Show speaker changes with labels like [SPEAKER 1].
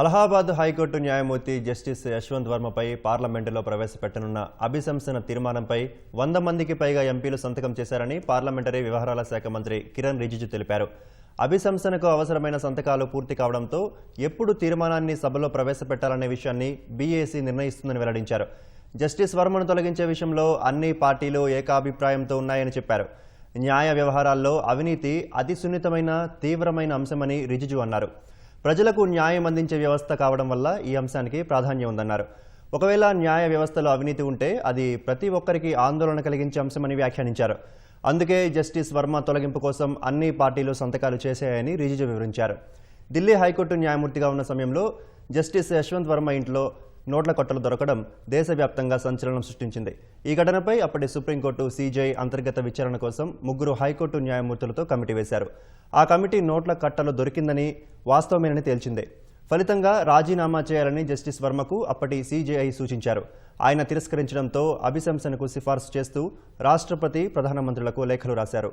[SPEAKER 1] Allahabad high court న్యాయమూర్తి justice Yashwant వర్మపై పార్లమెంటులో ప్రవేశపెట్టనున్న అభిశంసన తీర్మానంపై 100 మందికి పైగా ఎంపీలు సంతకం చేశారని పార్లమెంటరీ వ్యవహారాల శాఖ మంత్రి కిరణ్ రిజిజు తెలిపారు. అభిశంసనకు అవసరమైన సంతకాలు పూర్తి కావడంతో ఎప్పుడు తీర్మానాన్ని సభలో ప్రవేశపెట్టాలనే విషయాన్ని బీఏసీ నిర్ణయిస్తుందని వెల్లడించారు. జస్టిస్ వర్మను తొలగించే విషయంలో అన్ని పార్టీలు ఏకాభిప్రాయంతో ఉన్నాయని చెప్పారు. న్యాయ వ్యవహారాల్లో అవినీతి అతి సున్నితమైన తీవ్రమైన అంశమని రిజిజు అన్నారు. ప్రజలకు న్యాయం అందించే వ్యవస్థ కావడం వల్ల ఈ అంశానికి ప్రాధాన్యం ఉందన్నారు. ఒకవేళ న్యాయ వ్యవస్థలో అవినీతి ఉంటే అది ప్రతి ఒక్కరికి ఆందోళన కలిగించే అంశమని వ్యాఖ్యానించారు. అందుకే జస్టిస్ వర్మ తొలగింపు కోసం అన్ని పార్టీలు సంతకాలు చేశాయని రిజిజు వివరించారు. ఢిల్లీ హైకోర్టు న్యాయమూర్తిగా ఉన్న సమయంలో జస్టిస్ యశ్వంత్ వర్మ ఇంట్లో నోట్ల కట్టలు దొరకడం దేశవ్యాప్తంగా సంచలనం సృష్టించింది. ఈ ఘటనపై అప్పటి సుప్రీంకోర్టు సీజేఐ అంతర్గత విచారణ కోసం 3 హైకోర్టు న్యాయమూర్తులతో కమిటీ వేశారు. ఆ కమిటీ నోట్ల కట్టలు దొరికిందని వాస్తవమేనని తేల్చింది. ఫలితంగా రాజీనామా చేయాలని జస్టిస్ వర్మకు అప్పటి సీజేఐ సూచించారు. ఆయన తిరస్కరించడంతో అభిశంసనకు సిఫార్సు చేస్తూ రాష్ట్రపతి, ప్రధానమంత్రులకు లేఖలు రాశారు.